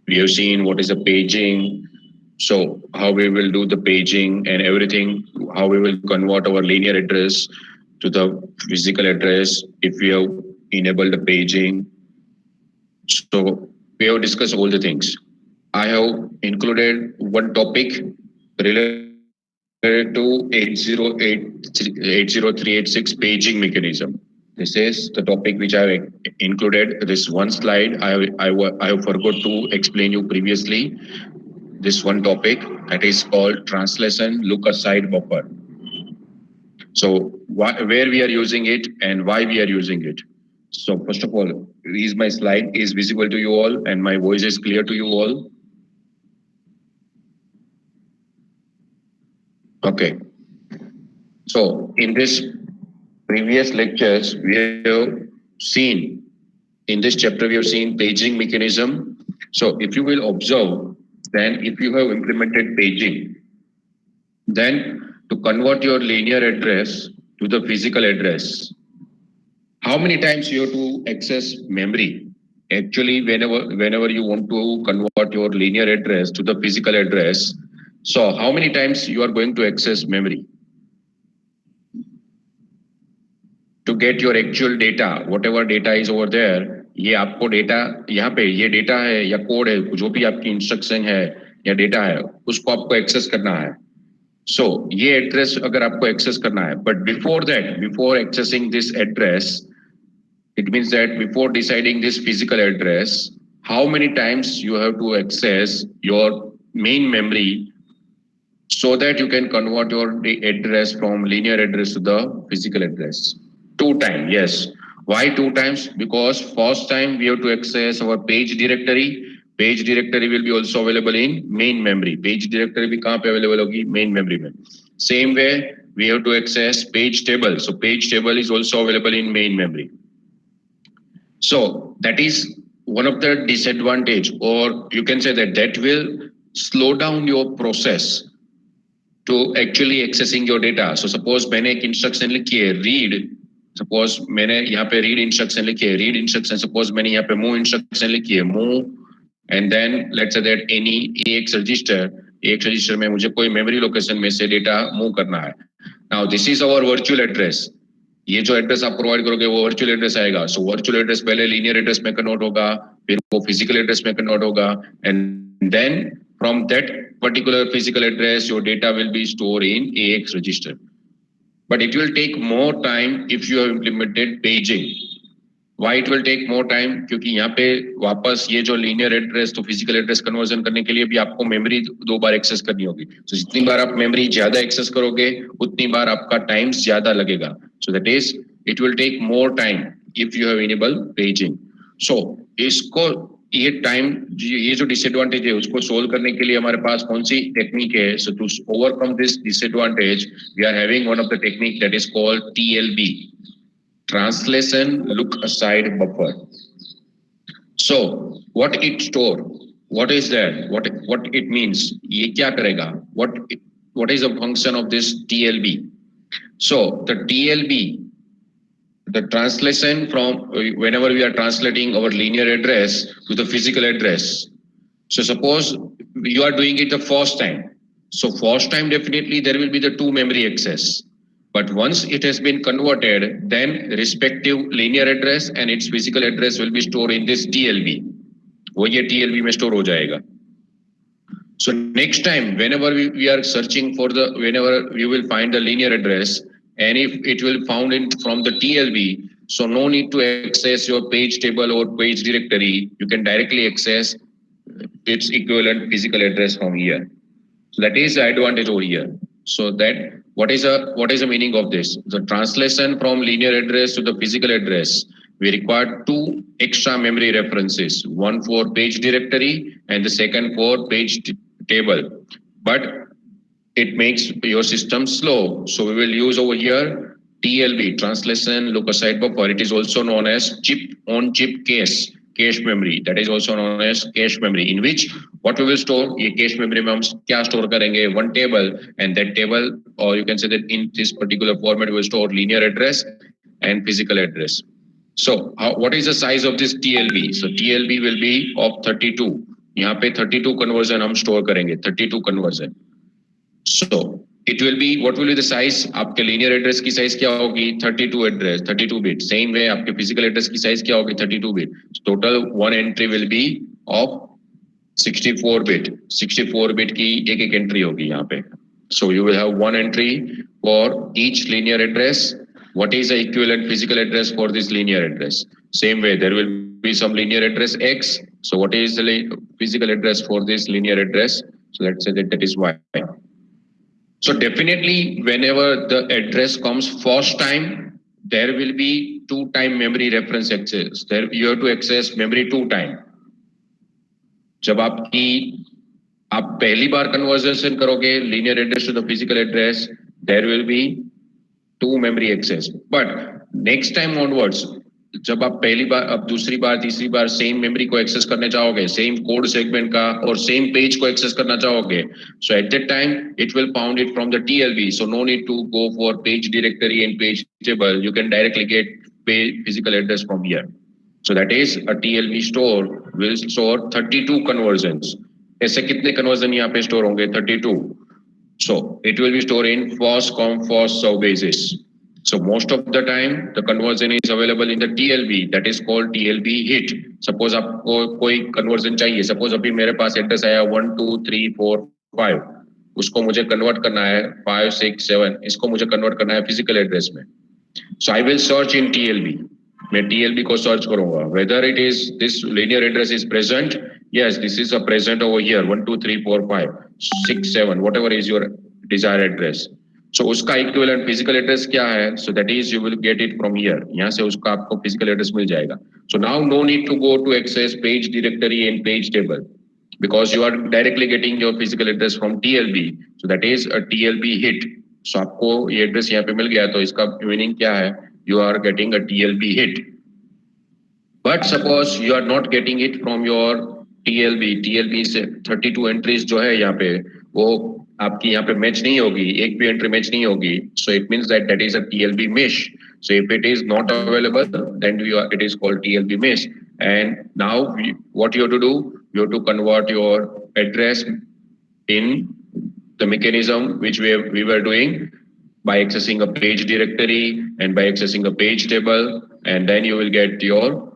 We have seen what is the paging, so how we will do the paging and everything, how we will convert our linear address to the physical address if we have enabled the paging. So we have discussed all the things. I have included one topic related to 80386 paging mechanism. This is the topic which I have included. This one slide I have forgot to explain you previously. This one topic that is called translation look aside buffer. So where we are using it and why we are using it. So first of all, is my slide is visible to you all and my voice is clear to you all? Okay. So in this previous lectures, we have seen, in this chapter, we have seen paging mechanism. So if you will observe, then if you have implemented paging, then to convert your linear address to the physical address, how many times you have to access memory? Actually, whenever you want to convert your linear address to the physical address, so how many times you are going to access memory to get your actual data, whatever data is over there? ये आपको data यहाँ पे ये data है या code है, जो भी आपकी इंस्ट्रक्शन है या डेटा है, उसको आपको एक्सेस करना है. So ये एड्रेस अगर आपको एक्सेस करना है, but before that, before accessing this address, it means that before deciding this physical address, how many times you have to access your main memory so that you can convert your address from linear address to the physical address. 2 times, yes. Why 2 times? Because first time we have to access our page directory. Page directory will be also available in main memory. Page directory भी कहाँ पे available होगी? Main memory में. Same way we have to access page table. So page table is also available in main memory. So that is one of the disadvantage, or you can say that that will slow down your process to actually accessing your data. So suppose मैंने एक instruction लिखी है read, suppose मैंने यहाँ पे read instruction लिखी है, read instruction, suppose मैंने यहाँ पे move instruction लिखी है, move, and then let's say that any AX register में मुझे कोई memory location में से data move करना है. Now this is our virtual address. ये जो एड्रेस आप प्रोवाइड करोगे वो वर्चुअल एड्रेस आएगा. सो वर्चुअल एड्रेस पहले लीनियर एड्रेस में कन्वर्ट होगा, फिर वो फिजिकल एड्रेस में कन्वर्ट होगा, and then from that particular physical address your data will be stored in AX register. But it will take more time if you have implemented paging. Why it will take more time? क्योंकि यहाँ पे वापस ये जो linear address तो physical address conversion करने के लिए भी आपको memory 2 बार access करनी होगी. So जितनी बार आप memory ज्यादा access करोगे उतनी बार आपका time ज्यादा लगेगा. So that is it will take more time if you have enabled paging. So इसको ये टाइम ये जो डिसएडवांटेज है उसको सोल्व करने के लिए हमारे पास कौन सी टेक्निक है? So to overcome this disadvantage we are having one of the technique that is called TLB, translation look aside buffer. So what it store, what is that, what it means, ये क्या करेगा, what is the function of this TLB? So the TLB, the translation from whenever we are translating our linear address to the physical address. So suppose you are doing it the first time. So first time definitely there will be the 2 memory access. But once it has been converted, then respective linear address and its physical address will be stored in this TLB. वो ये TLB में store हो जाएगा. So next time whenever we are searching for the, whenever we will find the linear address, and if it will found in from the TLB, so no need to access your page table or page directory. You can directly access its equivalent physical address from here. So that is the advantage over here. So that what is the meaning of this? The translation from linear address to the physical address, we require 2 extra memory references, one for page directory and the second for page table. But it makes your system slow. So we will use over here TLB, translation look aside buffer. It is also known as chip on chip cache memory. That is also known as cache memory, in which what we will store, ये cache memory में हम क्या store करेंगे? One table, and that table, or you can say that in this particular format we will store linear address and physical address. So what is the size of this TLB? So TLB will be of 32. यहाँ पे 32 conversion हम store करेंगे, 32 conversion. So it will be, what will be the size? आपके linear address की size क्या होगी? 32 address, 32 bit. Same way आपके physical address की size क्या होगी? 32 bit. Total one entry will be of 64 bit. 64 bit की एक entry होगी यहाँ पे. So you will have one entry for each linear address. What is the equivalent physical address for this linear address? Same way, there will be some linear address X. So what is the physical address for this linear address? So let's say that is Y. So definitely, whenever the address comes first time, there will be two-time memory reference access. There you have to access memory two time. जब आप पहली बार conversion करोगे linear address to the physical address, there will be two memory access. But next time onwards, जब आप पहली बार, अब दूसरी बार, तीसरी बार सेम मेमोरी को एक्सेस करने चाहोगे, सेम कोड सेगमेंट का और सेम पेज को एक्सेस करना चाहोगे, so at that time it will pound it from the TLB. So no need to go for page directory and page table. You can directly get page physical address from here. So that is a TLB store will store 32 conversions. ऐसे कितने conversion यहाँ पे store होंगे? 32. So it will be stored in first come first serve basis. So most of the time the conversion is available in the TLB, that is called TLB hit. Suppose आपको कोई conversion चाहिए, suppose अभी मेरे पास address आया 1 2 3 4 5, उसको मुझे convert करना है 5 6 7, इसको मुझे कन्वर्ट करना है फिजिकल एड्रेस में. So I will search in TLB. मैं TLB को सर्च करूंगा, whether it is this linear address is present. Yes, this is a present over here 1 2 3 4 5 6 7, whatever is your desired address. So उसका equivalent physical address क्या है? So that is you will get it from here. यहाँ से उसका आपको physical address मिल जाएगा. So now no need to go to access page directory and page table, because you are directly getting your physical address from TLB. So that is a TLB hit. So आपको ये address यहाँ पे मिल गया, तो इसका meaning क्या है? You are getting a TLB hit. But suppose you are not getting it from your TLB से 32 entries जो है यहाँ पे, वो आपकी यहाँ पे मैच नहीं होगी, एक भी एंट्री मैच नहीं होगी. So it means that is a TLB mesh. So if it is not available, then it is called TLB mesh. And now what you have to do, you have to convert your address in the mechanism which we were doing by accessing a page directory and by accessing a page table, and then you will get your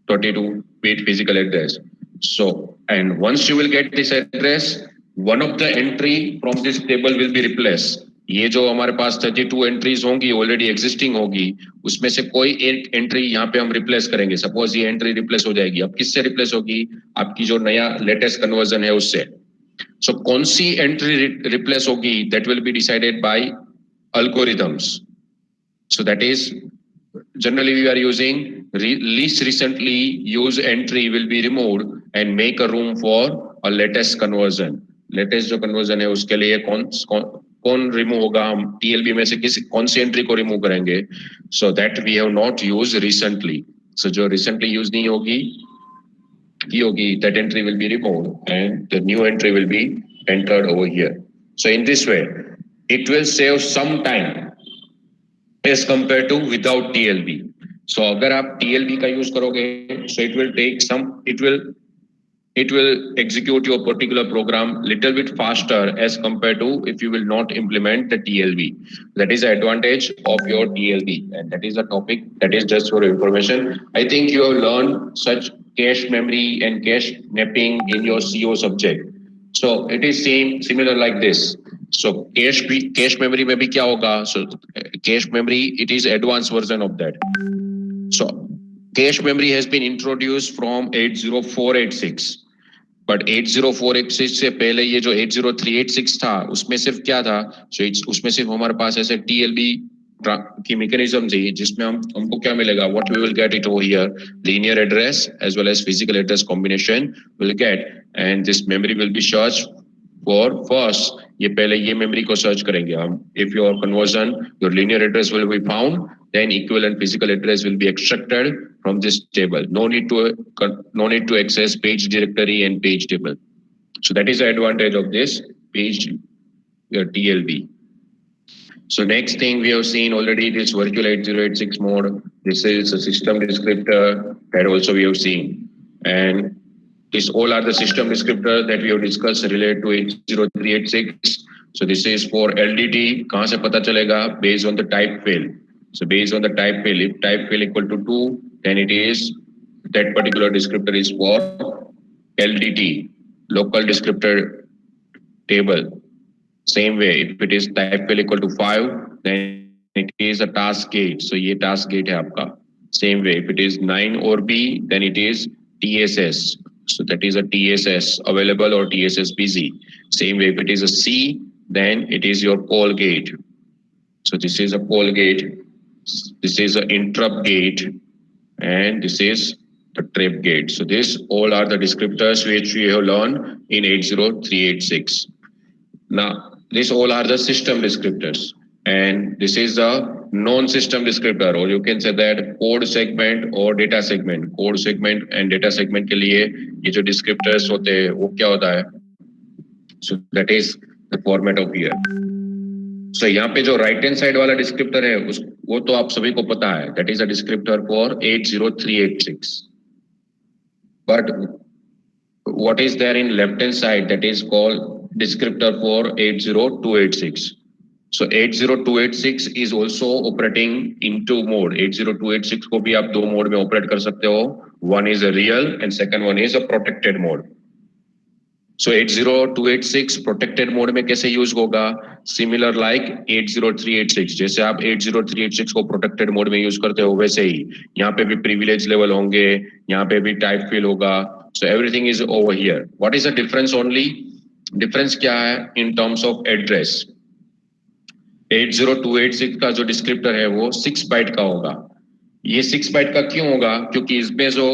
32-bit physical address. So, and once you will get this address, one of the entry from this table will be replaced. ये जो हमारे पास 32 entries होंगी already existing होगी, उसमें से कोई एक entry यहाँ पे हम रिप्लेस करेंगे. सपोज ये एंट्री रिप्लेस हो जाएगी. अब किससे रिप्लेस होगी? आपकी जो नया लेटेस्ट कन्वर्जन है उससे. सो कौन सी एंट्री रिप्लेस होगी? That will be decided by algorithms. So that is, generally we are using least recently used entry will be removed and make a room for a latest conversion. Latest जो conversion है उसके लिए कौन remove होगा? हम TLB में से कौन सी entry को remove करेंगे? So that we have not used recently. So जो recently use नहीं होगी, that entry will be removed and the new entry will be entered over here. So in this way, it will save some time as compared to without TLB. So अगर आप TLB का use करोगे, so it will take it will execute your particular program little bit faster as compared to if you will not implement the TLB. That is the advantage of your TLB, and that is a topic that is just for information. I think you have learned such cache memory and cache mapping in your CO subject. So it is similar like this. So cache memory में भी क्या होगा? So cache memory, it is advanced version of that. So cache memory has been introduced from 80486. But 80486 से पहले ये जो 80386 था, उसमें सिर्फ क्या था? So उसमें सिर्फ हमारे पास ऐसे TLB की mechanism थी, जिसमें हमको क्या मिलेगा? What we will get it over here, linear address as well as physical address combination will get, and this memory will be searched for first. ये पहले ये memory को search करेंगे हम. If your conversion, your linear address will be found, then equivalent physical address will be extracted from this table. No need to access page directory and page table. So that is the advantage of this page TLB. So next thing we have seen already, this virtual 8086 mode. This is a system descriptor that also we have seen. And These all are the system descriptors that we have discussed related to 80386. So this is for LDT. कहाँ से पता चलेगा? Based on the type field. So based on the type field, if type field equal to 2, then it is that particular descriptor is for LDT, local descriptor table. Same way, if it is type field equal to 5, then it is a task gate. So ये task gate है आपका. Same way, if it is 9 or B, then it is TSS. So that is a TSS available or TSS busy. Same way, if it is a C, then it is your call gate. So this is a call gate. This is an interrupt gate, and this is the trip gate. So this all are the descriptors which we have learned in 80386. Now, these all are the system descriptors, and this is the non-system descriptor, or you can say that code segment or data segment. Code segment and data segment के लिए ये जो descriptors होते हैं वो क्या होता है? So that is the format of here. So यहाँ पे जो right hand side वाला descriptor है उस वो तो आप सभी को पता है. That is a descriptor for 80386. But what is there in left hand side? That is called descriptor for 80286. So 80286 is also operating in two mode. 80286 को भी आप दो मोड में ऑपरेट कर सकते हो. One is a real and second one is a protected mode. So 80286 protected mode में कैसे यूज होगा? Similar like 80386. जैसे आप 80386 को protected mode में यूज करते हो वैसे ही यहाँ पे भी privilege level होंगे, यहाँ पे भी type field होगा. So everything is over here. What is the difference only? Difference क्या है in terms of address? 80286 का जो descriptor है वो 6 बाइट का होगा. ये 6 बाइट का क्यों होगा? क्योंकि इसमें जो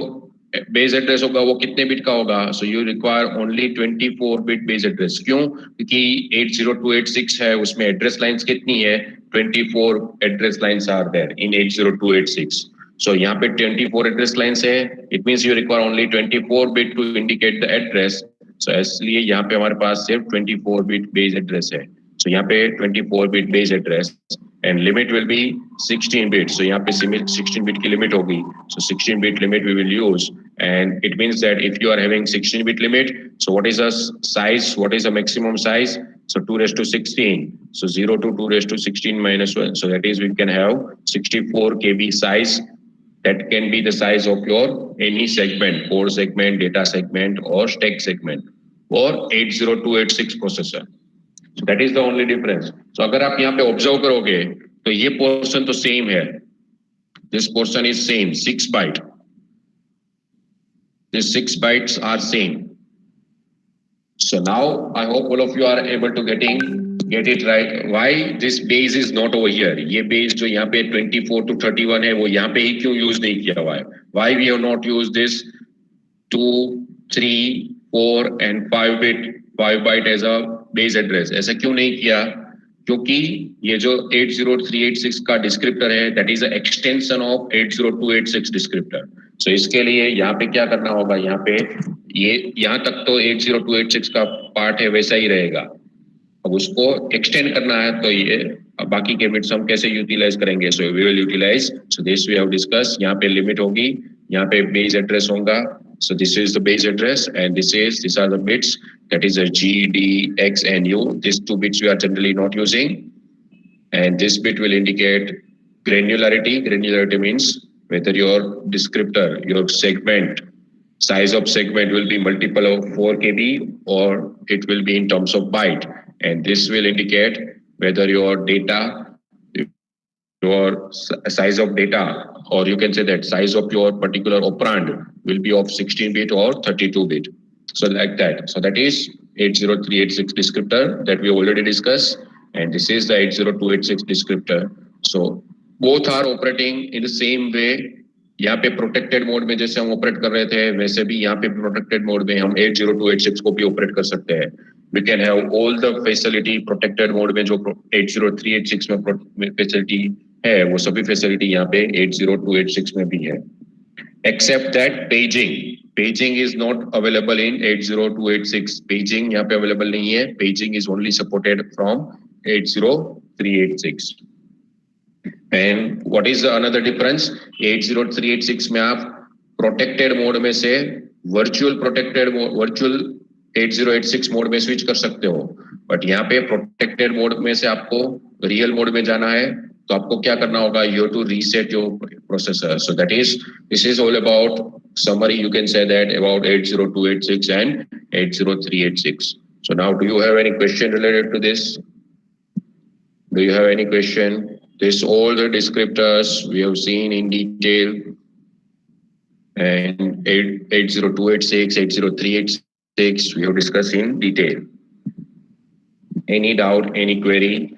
बेस एड्रेस होगा वो कितने बिट का होगा? So you require only 24 bit base address. क्यों? क्योंकि 80286 है उसमें एड्रेस लाइंस कितनी है? 24 address lines are there in 80286. So यहाँ पे 24 एड्रेस लाइंस है. It means you require only 24 bit to indicate the address. So इसलिए यहाँ पे हमारे पास सिर्फ 24 बिट बेस एड्रेस है. सो यहाँ पे 24 bit base address and limit will be 16 bits. So यहाँ पे 16 bit की limit होगी. So 16 bit limit we will use, and it means that if you are having 16 bit limit, so what is the size? What is the maximum size? So 2 raised to 16. So 0 to 2 raised to 16 minus 1. So that is we can have 64 KB size. That can be the size of your any segment, core segment, data segment, or stack segment, or 80286 processor. So that is the only difference. So अगर आप यहाँ पे observe करोगे तो ये portion तो same है. This portion is same, 6 byte. These 6 bytes are same. So now I hope all of you are able to get it right. Why this base is not over here? ये base जो यहाँ पे 24 to 31 है वो यहाँ पे ही क्यों use नहीं किया हुआ है? Why we have not used this 2, 3, 4 and 5 byte as a base address? ऐसा क्यों नहीं किया? क्योंकि ये जो 80386 का डिस्क्रिप्टर है that is a extension of 80286 descriptor. So इसके लिए यहाँ पे क्या करना होगा? यहाँ पे ये यहाँ तक तो 80286 का पार्ट है वैसा ही रहेगा. अब उसको एक्सटेंड करना है तो ये बाकी के बिट्स हम कैसे यूटिलाइज करेंगे? So we will utilise. So this we have discuss. यहाँ पे लिमिट होगी, यहाँ पे बेस एड्रेस होगा. So this is the base address, and these are the bits. That is a G, D, X, and U. These two bits we are generally not using, and this bit will indicate granularity. Granularity means whether your descriptor, your segment, size of segment will be multiple of 4 KB or it will be in terms of byte, and this will indicate whether your data, your size of data, or you can say that size of your particular operand will be of 16 bit or 32 bit. So like that. So that is 80386 descriptor that we already discussed, and this is the 80286 descriptor. So both are operating in the same way. यहाँ पे protected mode में जैसे हम operate कर रहे थे वैसे भी यहाँ पे प्रोटेक्टेड मोड में हम 80286 को भी ऑपरेट कर सकते हैं. We can have all the facility protected mode में जो 80386 में फैसिलिटी है वो सभी फैसिलिटी यहाँ पे 80286 में भी है. Except that paging is not available in 80286. Paging यहाँ पे available नहीं है. Paging is only supported from 80386. And what is the another difference? 80386 में आप protected mode में से वर्चुअल प्रोटेक्टेड वर्चुअल 8086 मोड में स्विच कर सकते हो, बट यहाँ पे प्रोटेक्टेड मोड में से आपको रियल मोड में जाना है, तो आपको क्या करना होगा, you have to reset your processor. So that is, this is all about summary, you can say that, about 80286 and 80386. So now, do you have any question related to this? Do you have any question? This all the descriptors we have seen in detail, and 80286, 80386 we have discussed in detail. Any doubt, any query?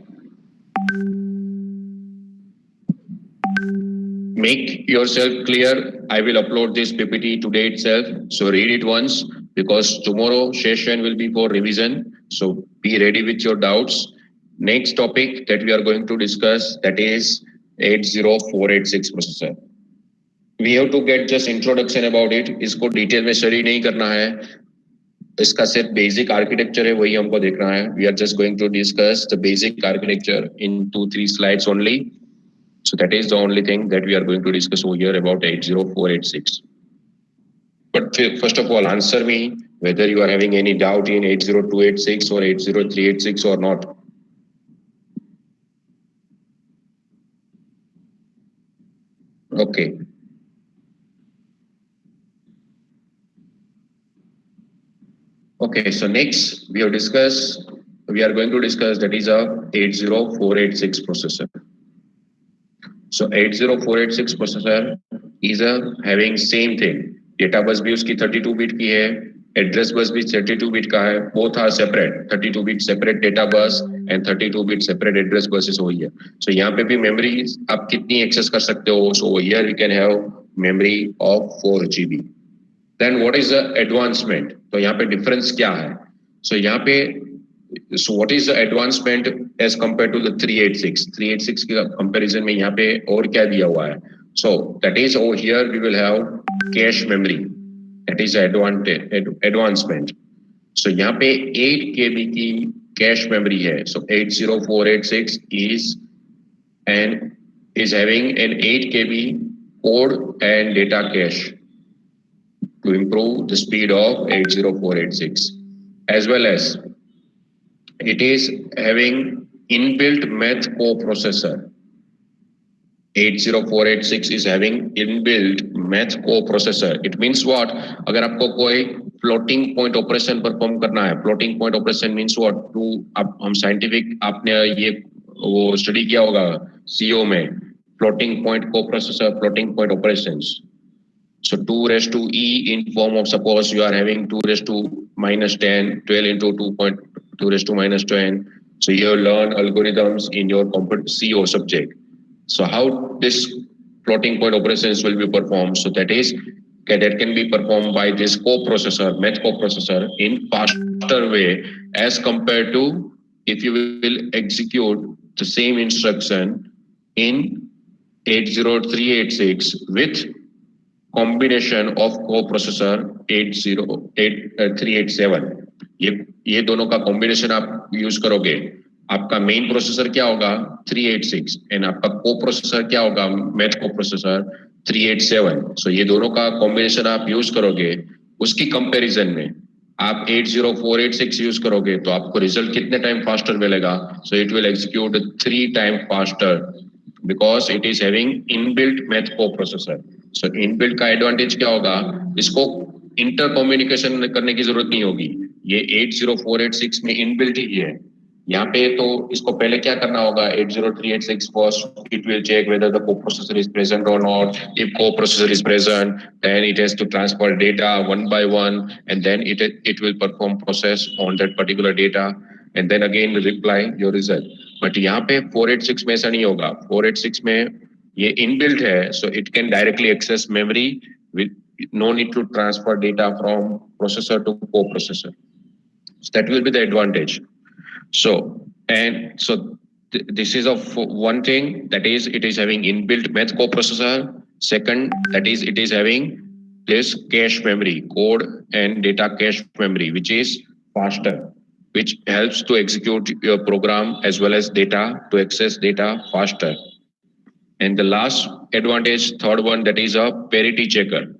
Make yourself clear. I will upload this PPT today itself, so read it once, because tomorrow session will be for revision. So be ready with your doubts. Next topic that we are going to discuss, that is 80486 processor. We have to get just introduction about it. इसको detail में study नहीं करना है, इसका सिर्फ basic architecture है, वही हमको देखना है. We are just going to discuss the basic architecture in 2-3 slides only. So that is the only thing that we are going to discuss over here about 80486. But first of all, answer me whether you are having any doubt in 80286 or 80386 or not. Okay. Okay, so next we have discussed, we are going to discuss, that is a 80486 processor. So 80486 processor is a having same thing. Data bus भी उसकी 32 bit की है, address bus भी 32 bit का है. Both are separate. 32 bit separate data bus and 32 bit separate address buses हुई है. So यहाँ पे भी memory आप कितनी access कर सकते हो. So here we can have memory of 4 GB. Then what is the advancement? तो यहाँ पे difference क्या है? So यहाँ पे, so what is the advancement as compared to the 386? 386 के comparison में यहाँ पे और क्या दिया हुआ है? So that is, over here we will have cache memory. That is advancement. So यहाँ पे 8 KB की cache memory है. So 80486 is having an 8 KB code and data cache to improve the speed of 80486, as well as it is having inbuilt math coprocessor. 80486 is having inbuilt math coprocessor. It means what? अगर आपको कोई floating point operation perform करना है, floating point operation means what? हम scientific, आपने ये वो study किया होगा CO में, floating point coprocessor, floating point operations. So 2 raised to e in form of, suppose you are having 2 raised to minus 10, 12 into 2 raised to minus 10. So you learn algorithms in your CO subject. So how this floating point operations will be performed? So that can be performed by this coprocessor, math coprocessor, in faster way as compared to if you will execute the same instruction in 80386 with combination of coprocessor 387. ये दोनों का combination आप use करोगे, आपका main processor क्या होगा 386 and आपका coprocessor क्या होगा math coprocessor 387. So ये दोनों का combination आप use करोगे, उसकी comparison में आप 80486 यूज करोगे तो आपको रिजल्ट कितने टाइम फास्टर मिलेगा? So it will execute 3 times faster because it is having inbuilt math coprocessor. So inbuilt का एडवांटेज क्या होगा? इसको इंटर कम्युनिकेशन करने की जरूरत नहीं होगी. ये 80486 में इनबिल्ट ही है. यहाँ पे तो इसको पहले क्या करना होगा? 80386 first it will check whether the coprocessor is present or not. If coprocessor is present, then it has to transfer data one by one, and then it will perform process on that particular data, and then again reply your result. But यहाँ पे 486 में ऐसा नहीं होगा. 486 में ये inbuilt है, so it can directly access memory with no need to transfer data from processor to coprocessor. So that will be the advantage. So this is of one thing, that is it is having inbuilt math coprocessor. Second, that is it is having this cache memory, code and data cache memory, which is faster, which helps to execute your program as well as data, to access data faster. And the last advantage, third one, that is a parity checker.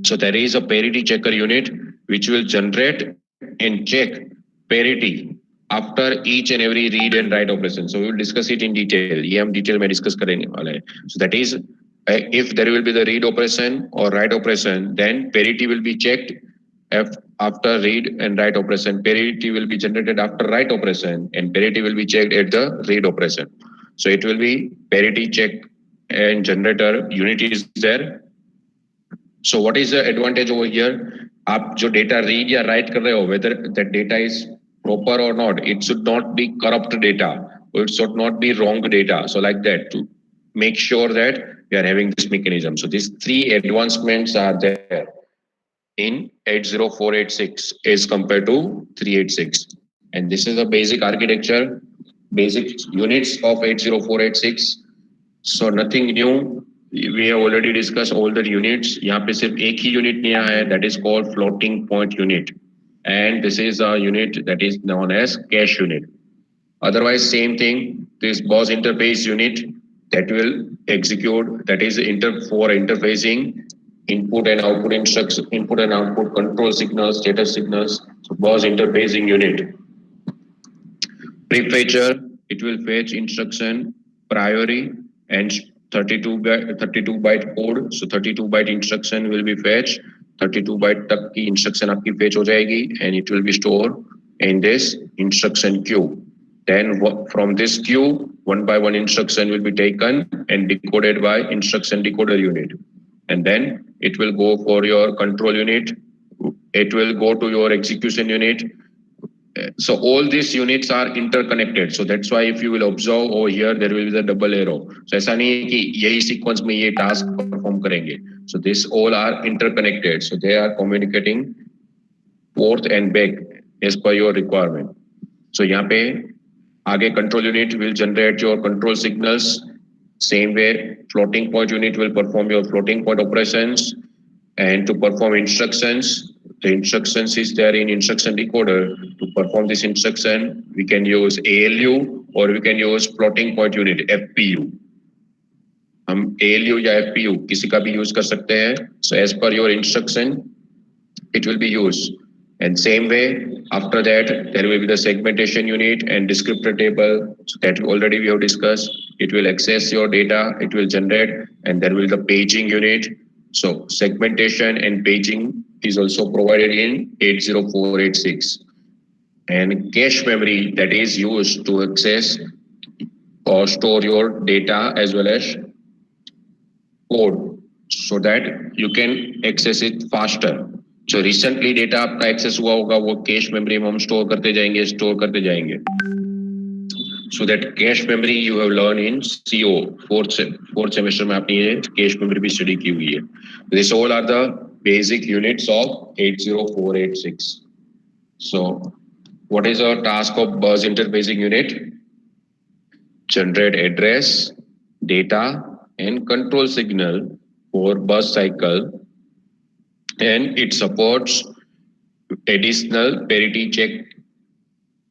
So there is a parity checker unit which will generate and check parity after each and every read and write operation. So we will discuss it in detail. ये हम detail में discuss करेंगे वाला है. So that is, if there will be the read operation or write operation, then parity will be checked after read and write operation. Parity will be generated after write operation, and parity will be checked at the read operation. So it will be parity check and generator unit is there. So what is the advantage over here? आप जो data read या write कर रहे हो, whether that data is proper or not, it should not be corrupt data, or it should not be wrong data. So like that, to make sure that we are having this mechanism. So these three advancements are there in 80486 as compared to 386. And this is the basic architecture, basic units of 80486. So nothing new. We have already discussed all the units. यहाँ पे सिर्फ एक ही unit नया है, that is called floating point unit, and this is a unit that is known as cache unit. Otherwise, same thing. This BOS interface unit that will execute, that is for interfacing input and output instructions, input and output control signals, status signals. So BOS interfacing unit. Prefetcher, it will fetch instruction priori and 32 byte code. So 32 byte instruction will be fetched. 32 byte तक की instruction आपकी fetch हो जाएगी, and it will be stored in this instruction queue. Then from this queue, one by one instruction will be taken and decoded by instruction decoder unit. And then it will go for your control unit. It will go to your execution unit. So all these units are interconnected. So that's why if you will observe over here, there will be the double arrow. So ऐसा नहीं है कि यही sequence में ये task perform करेंगे. So this all are interconnected. So they are communicating forth and back as per your requirement. So यहाँ पे आगे control unit will generate your control signals. Same way, floating point unit will perform your floating point operations, and to perform instructions, the instructions is there in instruction decoder. To perform this instruction, we can use ALU or we can use floating point unit FPU. हम ALU या FPU किसी का भी use कर सकते हैं. So as per your instruction, it will be used. And same way, after that, there will be the segmentation unit and descriptor table. So that already we have discussed. It will access your data, it will generate, and there will be the paging unit. So segmentation and paging is also provided in 80486. And cache memory that is used to access or store your data as well as code, so that you can access it faster. जो recently data आपका access हुआ होगा वो cache memory में हम store करते जाएंगे. So that cache memory you have learned in CO fourth semester में आपने ये cache memory भी स्टडी की हुई है. These all are the basic units of 80486. So what is our task of bus interfacing unit? Generate address, data, and control signal for bus cycle, and it supports additional parity check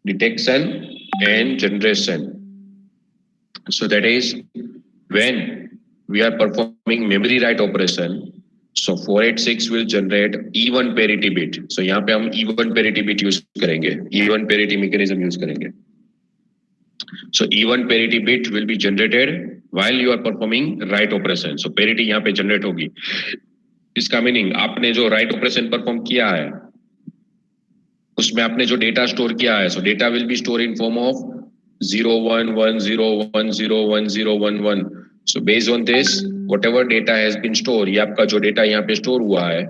detection and generation. So that is when we are performing memory write operation. So 486 will generate even parity bit. So यहाँ पे हम even parity bit use करेंगे, even parity mechanism use करेंगे. So even parity bit will be generated while you are performing write operation. So parity यहाँ पे generate होगी. इसका meaning आपने जो राइट ऑपरेशन परफॉर्म किया है उसमें आपने जो डेटा स्टोर किया है, so data will be store in form of 0110101011. So based on this whatever data has been store, ये आपका जो डेटा यहाँ पे स्टोर हुआ है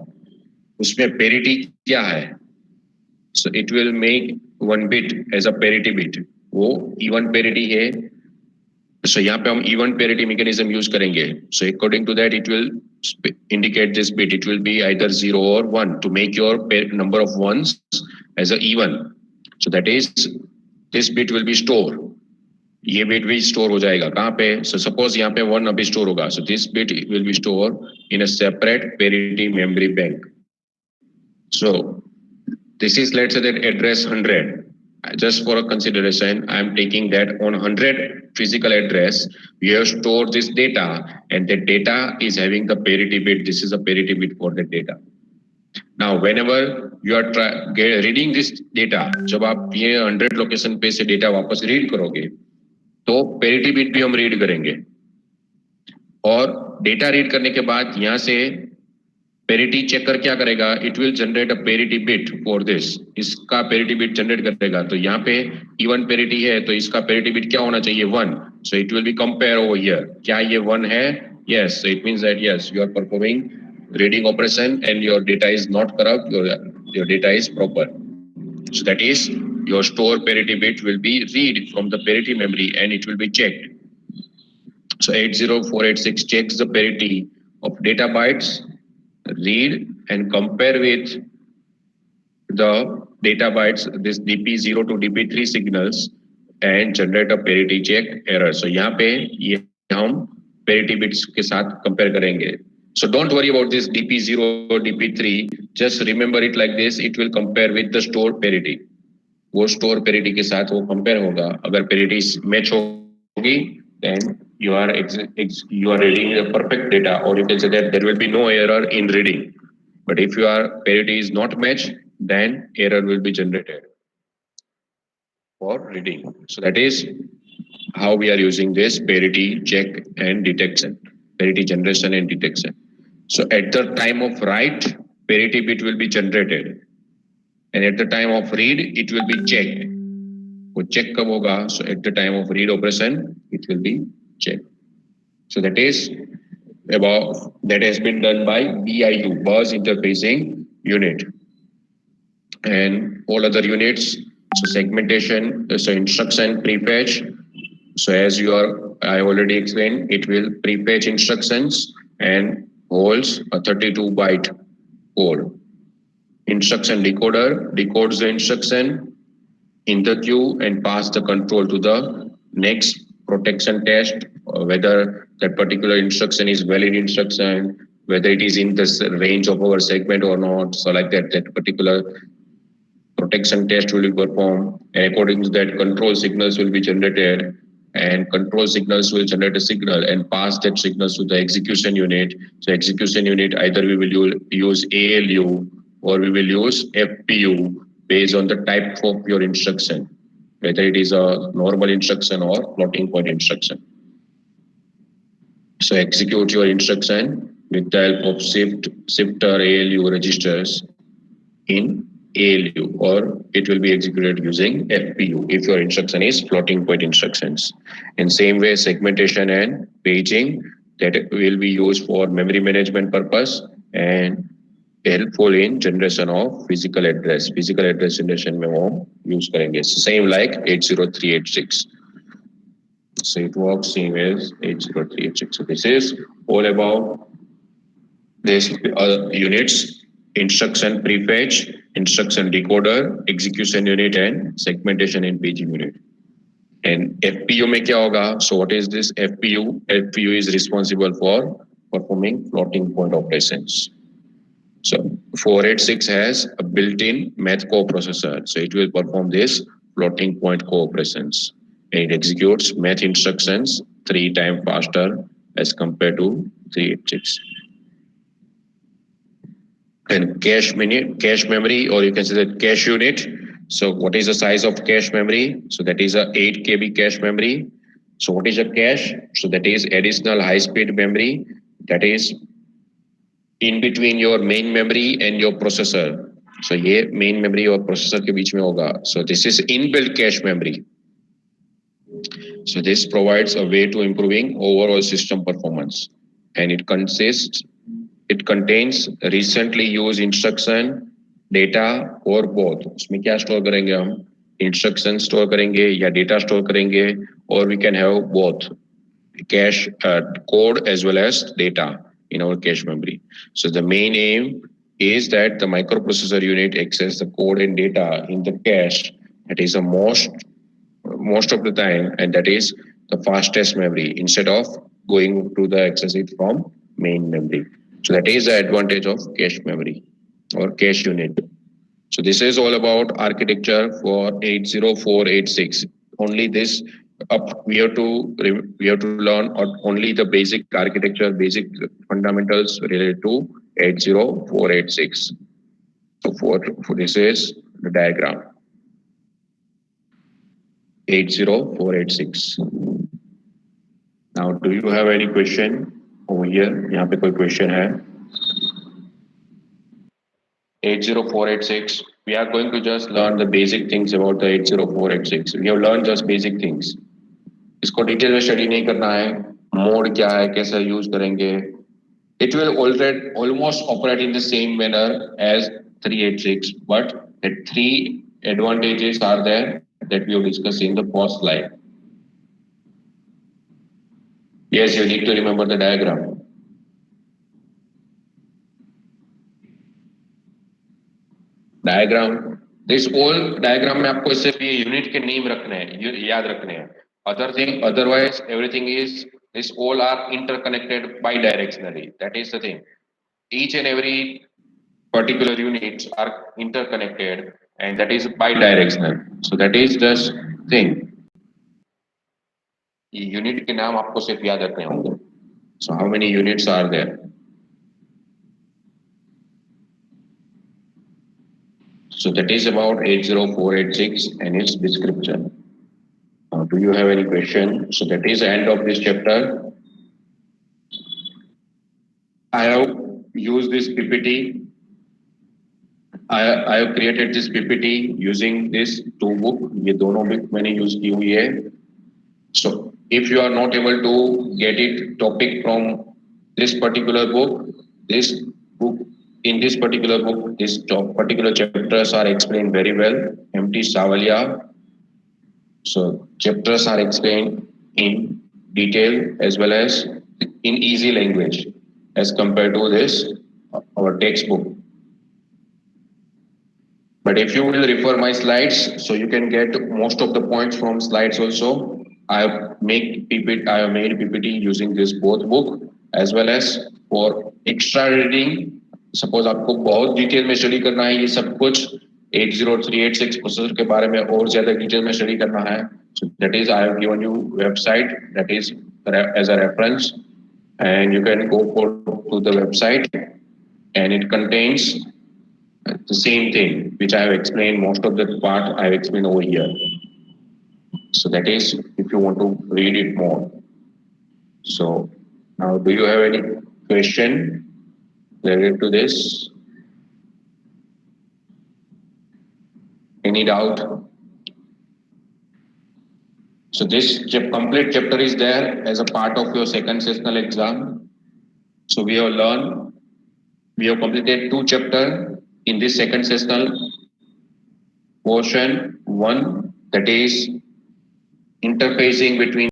उसमें पेरिटी क्या है. So it will make one bit as a parity bit, वो इवन पेरिटी है. So यहाँ पे हम even parity mechanism use करेंगे. So according to that, it will indicate this bit. It will be either 0 or 1 to make your number of ones as a even. So that is, this bit will be stored. ये bit भी store हो जाएगा कहाँ पे? So suppose यहाँ पे 1 अभी store होगा. So this bit will be stored in a separate parity memory bank. So this is, let's say that address 100. Just for a consideration, I'm taking that on 100 physical address, we have stored this data, and the data is having the parity bit. This is a parity bit for the data. Now whenever you are reading this data, जब आप ये 100 location पे से data वापस read करोगे तो parity bit भी हम रीड करेंगे, और डेटा रीड करने के बाद यहाँ से पेरिटी चेकर क्या करेगा, it will generate a parity bit for this, इसका पेरिटी बिट जनरेट करेगा। तो यहाँ पे इवन पेरिटी है तो इसका पेरिटी बिट क्या होना चाहिए, 1। So it will be compare over here, क्या ये 1 है, yes, it means that yes you are performing reading operation and your data is not corrupt, your data is proper. So that is your store parity bit will be read from the parity memory and it will be checked. So 80486 checks the parity of data bytes, read and compare with the data bytes, this DP0 to DP3 signals, and generate a parity check error. So यहाँ पे ये हम parity bits के साथ compare करेंगे. So don't worry about this DP0 or DP3. Just remember it like this. It will compare with the store parity. वो store parity के साथ वो compare होगा. अगर parity match होगी, then you are reading the perfect data, or you can say that there will be no error in reading. But if your parity is not matched, then error will be generated for reading. So that is how we are using this parity check and detection, parity generation and detection. So at the time of write, parity bit will be generated, and at the time of read, it will be checked. वो check कब होगा? So at the time of read operation, it will be checked. So that is about that has been done by BIU, Bus Interfacing Unit, and all other units. So segmentation, so instruction prefetch. So as you are, I already explained, it will prefetch instructions and holds a 32 byte code. Instruction decoder decodes the instruction in the queue and pass the control to the next protection test, whether that particular instruction is valid instruction, whether it is in the range of our segment or not. So like that particular protection test will be performed, and according to that, control signals will be generated, and control signals will generate a signal and pass that signals to the execution unit. So execution unit, either we will use ALU or we will use FPU based on the type of your instruction, whether it is a normal instruction or floating point instruction. So execute your instruction with the help of shifter ALU registers in ALU, or it will be executed using FPU if your instruction is floating point instructions. In same way, segmentation and paging, that will be used for memory management purpose and helpful in generation of physical address. Physical address generation में वो use करेंगे. Same like 80386. So it works same as 80386. So this is all about this units: instruction prefetch, instruction decoder, execution unit, and segmentation and paging unit. And FPU में क्या होगा? So what is this FPU? FPU is responsible for performing floating point operations. So 486 has a built-in math coprocessor. So it will perform this floating point co-operations. And it executes math instructions 3 times faster as compared to 386. And cache memory, or you can say that cache unit. So what is the size of cache memory? So that is a 8 KB cache memory. So what is a cache? So that is additional high-speed memory that is in between your main memory and your processor. So ये main memory और processor के बीच में होगा. So this is inbuilt cache memory. So this provides a way to improving overall system performance, and it contains recently used instruction, data or both. उसमें क्या store करेंगे हम? Instruction store करेंगे या data store करेंगे, or we can have both cache code as well as data in our cache memory. So the main aim is that the microprocessor unit access the code and data in the cache that is the most of the time, and that is the fastest memory instead of going to the access it from main memory. So that is the advantage of cache memory or cache unit. So this is all about architecture for 80486. Only this up we have to learn only the basic architecture, basic fundamentals related to 80486. So for this is the diagram 80486. Now do you have any question over here? यहाँ पे कोई question है? 80486. We are going to just learn the basic things about the 80486. We have learned just basic things. इसको detail में study नहीं करना है. Mode क्या है, कैसे यूज करेंगे. It will already almost operate in the same manner as 386, but the three advantages are there that we have discussed in the first slide. Yes, you need to remember the diagram. Diagram. This all diagram में आपको सिर्फ ये unit के name रखने हैं, ये याद रखने हैं. Other thing otherwise everything is this all are interconnected bidirectionally. That is the thing. Each and every particular units are interconnected and that is bidirectional. So that is just thing. ये unit के नाम आपको सिर्फ याद रखने होंगे. So how many units are there? So that is about 80486 and its description. Do you have any question? So that is the end of this chapter. I have used this PPT. I have created this PPT using this two book. ये दोनों book मैंने use की हुई है. So if you are not able to get it topic from this particular book, this book in this particular book, this particular chapters are explained very well. M.T. Savalia. So chapters are explained in detail as well as in easy language as compared to this our textbook. But if you will refer my slides, so you can get most of the points from slides also. I have made PPT using this both book as well as for extra reading. Suppose आपको बहुत detail में study करना है ये सब कुछ 80386 processor के बारे में और ज्यादा डिटेल में स्टडी करना है. So that is I have given you website that is as a reference and you can go to the website and it contains the same thing which I have explained. Most of the part I have explained over here. So that is if you want to read it more. So now do you have any question related to this? Any doubt? So this complete chapter is there as a part of your second sessional exam. So we have completed two chapters in this second sessional portion. One that is interfacing between